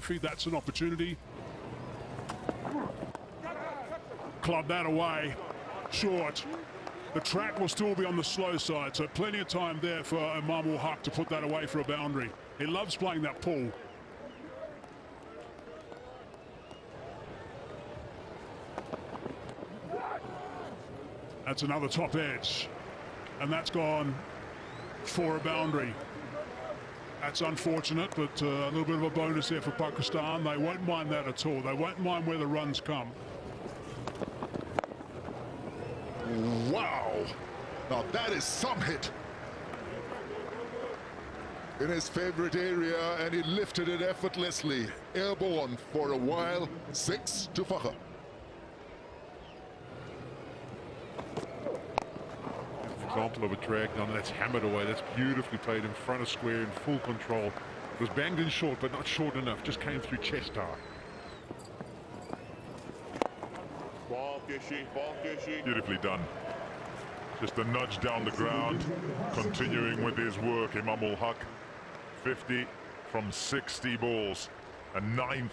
trophy. That's an opportunity. Club that away. Short. The track will still be on the slow side, so plenty of time there for Imam Haq to put that away for a boundary. He loves playing that pull. That's another top edge, and that's gone for a boundary. That's unfortunate, but a little bit of a bonus there for Pakistan. They won't mind that at all. They won't mind where the runs come. Wow! Now that is some hit in his favorite area, and he lifted it effortlessly. Airborne for a while. 6 to Fakhr. Example of a drag down, that's hammered away. That's beautifully played in front of square in full control. It was banged in short, but not short enough. Just came through chest high. Beautifully done. Just a nudge down the ground, continuing with his work. Imam Haq, 50 from 60 balls, a 9th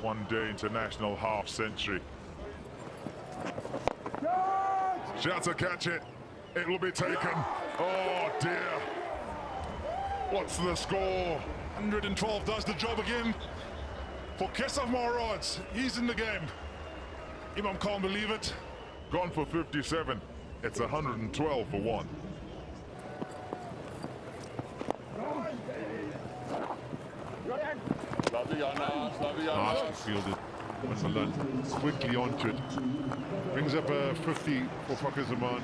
one-day international half century. Shot to catch it. It will be taken. Oh dear. What's the score? 112 does the job again. For Kesaf Maharaj, he's in the game. Imam can't believe it. Gone for 57. It's 112 for 1. Nicely fielded. Malone quickly onto it. Brings up a 50 for Fakhr Zaman.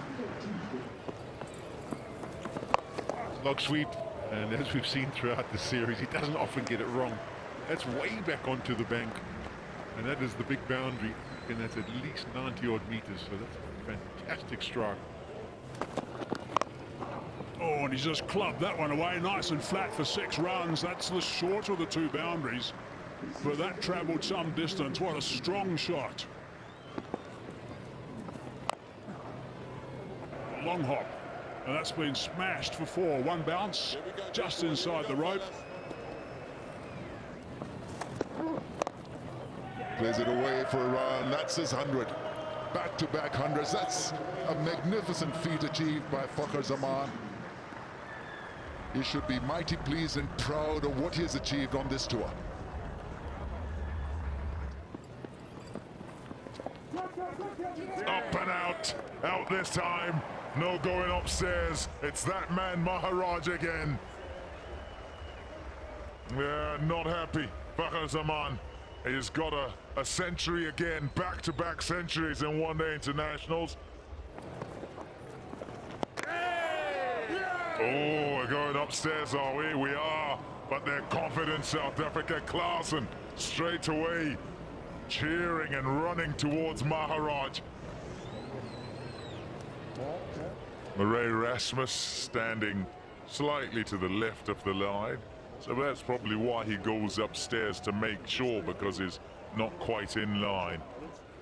Log sweep, and as we've seen throughout the series, he doesn't often get it wrong. That's way back onto the bank, and that is the big boundary, and that's at least 90 odd meters, so that's a fantastic strike. Oh, and he's just clubbed that one away, nice and flat for 6 runs. That's the short of the 2 boundaries, but that travelled some distance. What a strong shot. Long hop, and that's been smashed for 4. 1 bounce, just inside the rope. Plays it away for a run. That's his 100. Back-to-back hundreds. That's a magnificent feat achieved by Fakhr Zaman. He should be mighty pleased and proud of what he has achieved on this tour. Up and out. Out this time. No going upstairs. It's that man Maharaj again. Yeah, not happy. Fakhr Zaman. He's got a century again. Back-to-back centuries in one-day internationals. Oh, we're going upstairs, are we? We are. But they're confident, South Africa. Klaasen straight away, cheering and running towards Maharaj. Murray Rasmus standing slightly to the left of the line. So that's probably why he goes upstairs, to make sure, because he's not quite in line.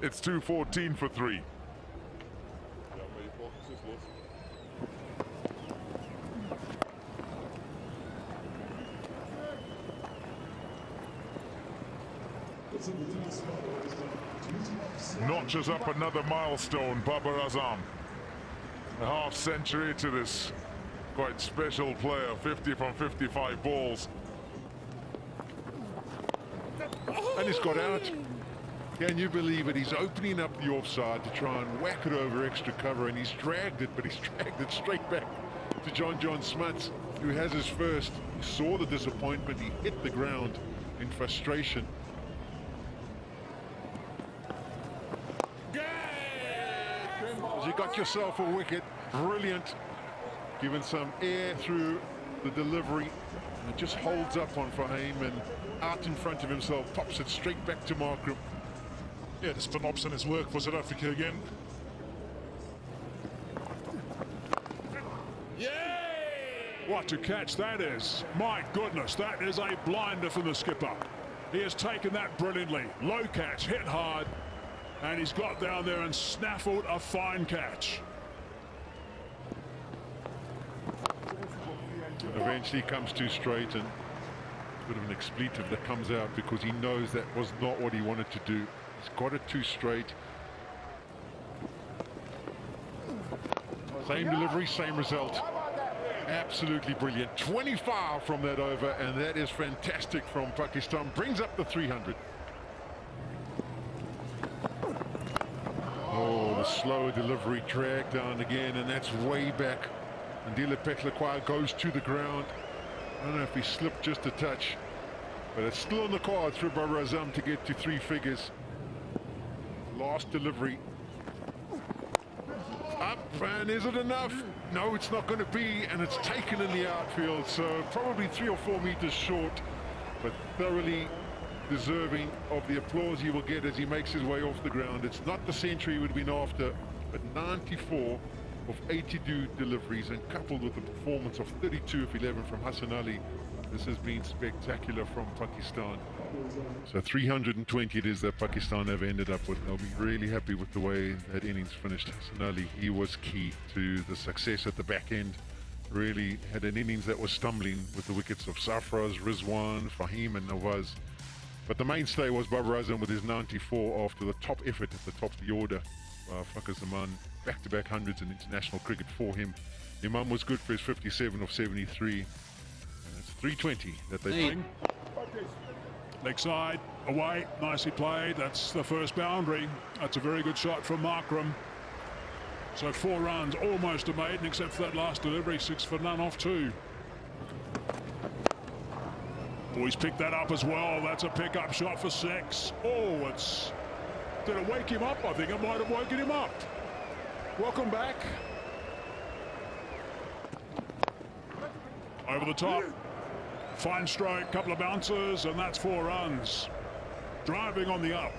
It's 2:14 for 3. Notches up another milestone, Babar Azam. A half century to this quite special player, 50 from 55 balls. And he's got out. Can you believe it? He's opening up the offside to try and whack it over extra cover, and he's dragged it, but he's dragged it straight back to John Smuts, who has his first. He saw the disappointment. He hit the ground in frustration. You got yourself a wicket. Brilliant. Given some air through the delivery. And it just holds up on Fahim, and out in front of himself, pops it straight back to Markram. Yeah, this Phenops and his work for South Africa again. Yay! What a catch that is. My goodness, that is a blinder from the skipper. He has taken that brilliantly. Low catch, hit hard, and he's got down there and snaffled a fine catch. Eventually comes to straight, and Bit of an expletive that comes out because he knows that was not what he wanted to do. He's got it too straight. Same delivery, same result. Absolutely brilliant. 25 from that over, and that is fantastic from Pakistan. Brings up the 300. Oh, the slower delivery, drag down again, and that's way back. And Dila Peklakwai goes to the ground. I don't know if he slipped just a touch, but it's still on the cards for Babar Azam to get to 3 figures. Last delivery. Up, and is it enough? No, it's not going to be, and it's taken in the outfield, so probably 3 or 4 meters short, but thoroughly deserving of the applause he will get as he makes his way off the ground. It's not the century he would have been after, but 94 of 82 deliveries, and coupled with the performance of 32 of 11 from Hassan Ali, this has been spectacular from Pakistan. So 320 it is that Pakistan have ended up with. They'll be really happy with the way that innings finished. Hassan Ali, he was key to the success at the back end. Really had an innings that was stumbling with the wickets of Safraz, Rizwan, Fahim and Nawaz. But the mainstay was Babar Azam with his 94 after the top effort at the top of the order. Fakhar Zaman, back-to-back hundreds in international cricket for him. Imam was good for his 57 of 73. And it's 320 that they bring. Leg side, away, nicely played. That's the first boundary. That's a very good shot from Markram. So 4 runs, almost a maiden, except for that last delivery, 6 for none off 2. Boys picked that up as well. That's a pickup shot for 6. Oh, it's... Did it wake him up? I think it might have woken him up. Welcome back. Over the top. Fine stroke, couple of bounces, and that's 4 runs. Driving on the up.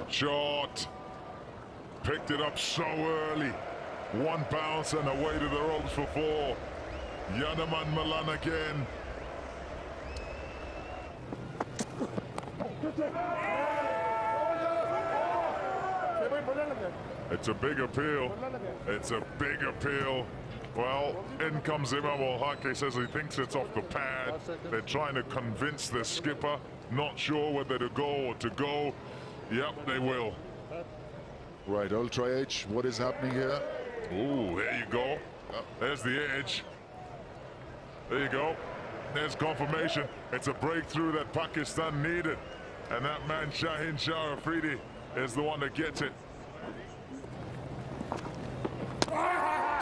Short. Picked it up so early. 1 bounce and away to the ropes for 4. Yanaman Malan again. It's a big appeal. It's a big appeal. Well, in comes Imam al-Haq. Says he thinks it's off the pad. They're trying to convince the skipper. Not sure whether to go or to go. Yep, they will. Right, Ultra H, what is happening here? Ooh, there you go. There's the edge. There you go. There's confirmation. It's a breakthrough that Pakistan needed. And that man, Shaheen Shah Afridi, is the one that gets it.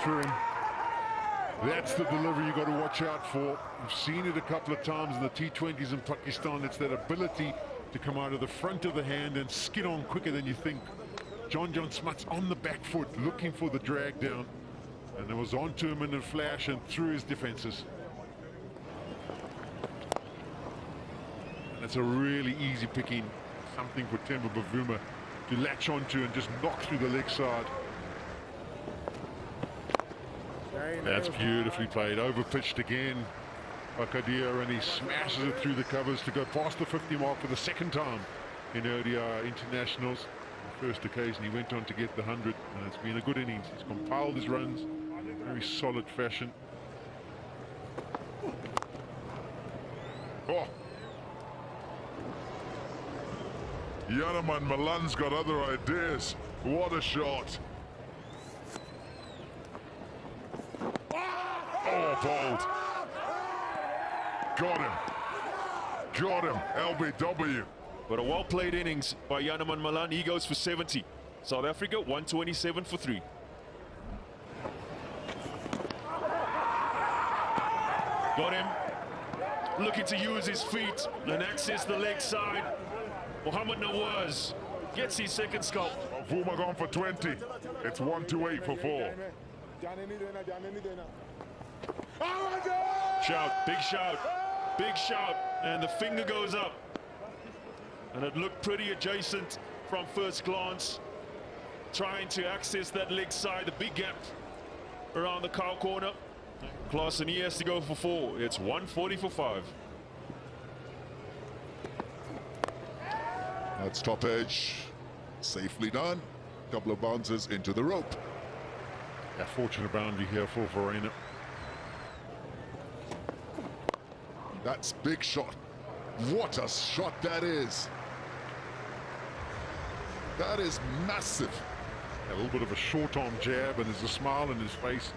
Through him. That's the delivery you got to watch out for. We've seen it a couple of times in the T20s in Pakistan. It's that ability to come out of the front of the hand and skid on quicker than you think. John Smuts on the back foot, looking for the drag down. And it was onto him in a flash and through his defenses. That's a really easy picking, something for Temba Bavuma to latch onto and just knock through the leg side. That's beautifully played. Overpitched again by Kadir, and he smashes it through the covers to go past the 50 mark for the 2nd time in ODI internationals. The first occasion he went on to get the 100, and it's been a good innings. He's compiled his runs in very solid fashion. Oh. Yanaman Malan's got other ideas. What a shot. Oh, bold. Got him. Got him. LBW. But a well-played innings by Yanaman Malan. He goes for 70. South Africa, 127 for 3. Got him. Looking to use his feet and access the leg side. Mohammad Nawaz gets his 2nd scalp. Vuma gone for 20. It's 128 for 4. Shout, big shout, and the finger goes up. And it looked pretty adjacent from first glance. Trying to access that leg side, the big gap around the cow corner. Klaasen, he has to go for 4. It's 140 for 5. That's top edge. Safely done. Couple of bounces into the rope. A fortunate boundary here for Verena. That's big shot. What a shot that is. That is massive. A little bit of a short-arm jab, and there's a smile on his face.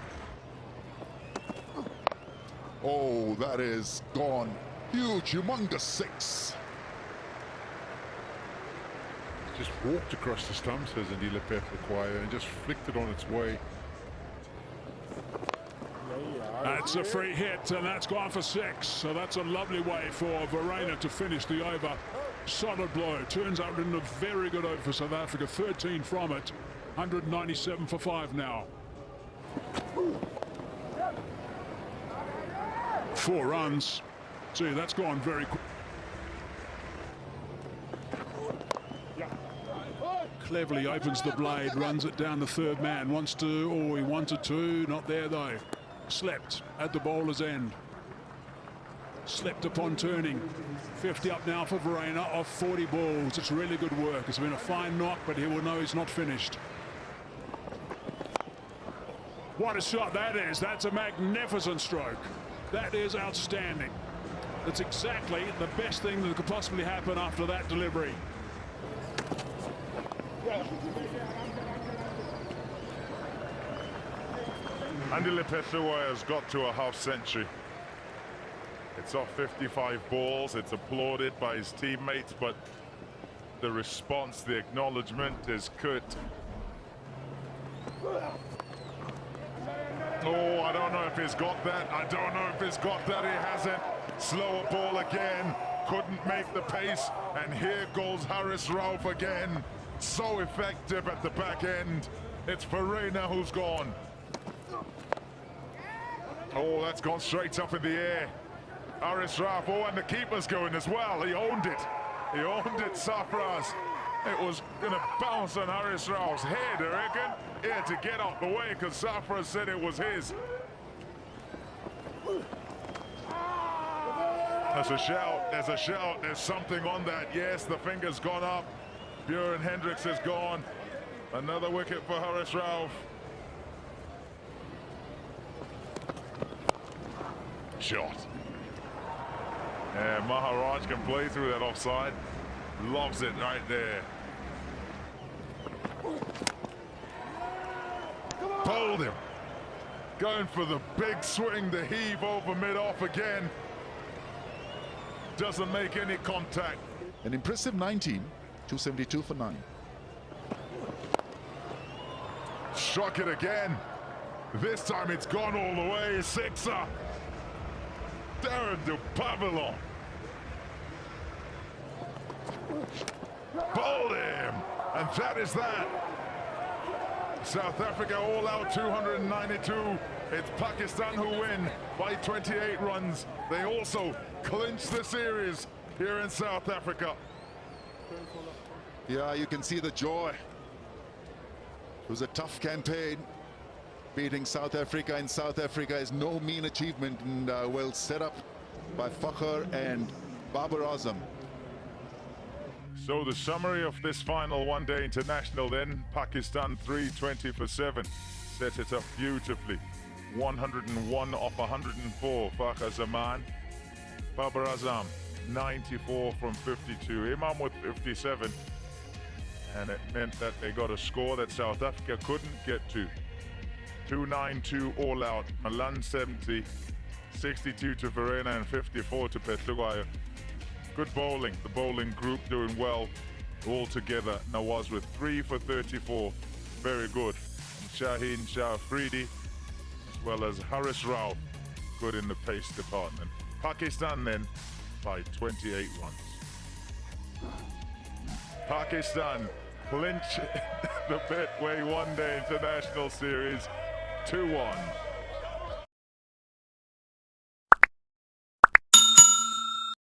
Oh, that is gone. Huge, humongous 6. Just walked across the stumps, as Andile Peflukwaya, and just flicked it on its way. That's a free hit, and that's gone for 6. So that's a lovely way for Verena to finish the over. Solid blow. Turns out in a very good over for South Africa. 13 from it. 197 for 5 now. 4 runs. See, that's gone very quick. Cleverly opens the blade, runs it down the third man. Wants to, oh, he wanted to. Not there, though. Slept at the bowler's end. Slept upon turning. 50 up now for Verena off 40 balls. It's really good work. It's been a fine knock, but he will know he's not finished. What a shot that is. That's a magnificent stroke. That is outstanding. That's exactly the best thing that could possibly happen after that delivery. Andile Peflukwaya has got to a half-century. It's off 55 balls. It's applauded by his teammates, but the response, the acknowledgement is curt. Oh, I don't know if he's got that. I don't know if he's got that. He hasn't. Slower ball again. Couldn't make the pace. And here goes Haris Rauf again. So effective at the back end. It's Verena who's gone. Oh, that's gone straight up in the air. Haris Rauf, oh, and the keeper's going as well. He owned it. He owned it, Safraz. It was going to bounce on Haris Rauf's head, I reckon. He had to get out the way because Safraz said it was his. There's a shout, there's a shout, there's something on that. Yes, the finger's gone up. Björn Hendricks is gone. Another wicket for Haris Rauf. Shot. Yeah, Maharaj can play through that offside. Loves it right there. Bowled him. Going for the big swing, the heave over mid-off again. Doesn't make any contact. An impressive 19, 272 for 9. Struck it again. This time it's gone all the way. 6er. Darren du Pavillon. Bowled him. And that is that. South Africa all out 292. It's Pakistan who win by 28 runs. They also clinch the series here in South Africa. Yeah, you can see the joy. It was a tough campaign. Beating South Africa in South Africa is no mean achievement, and well set up by Fakhr and Babar Azam. So the summary of this final one-day international then, Pakistan 320 for 7. Set it up beautifully. 101 off 104, Fakhr Zaman. Babar Azam, 94 from 52. Imam with 57. And it meant that they got a score that South Africa couldn't get to. 292 all out, Malan 70, 62 to Verena and 54 to Peflukwaya. Good bowling, the bowling group doing well all together. Nawaz with 3 for 34, very good. And Shaheen Shah Afridi, as well as Haris Rauf, good in the pace department. Pakistan then by 28 runs. Pakistan clinch the Betway One Day International Series 2-1.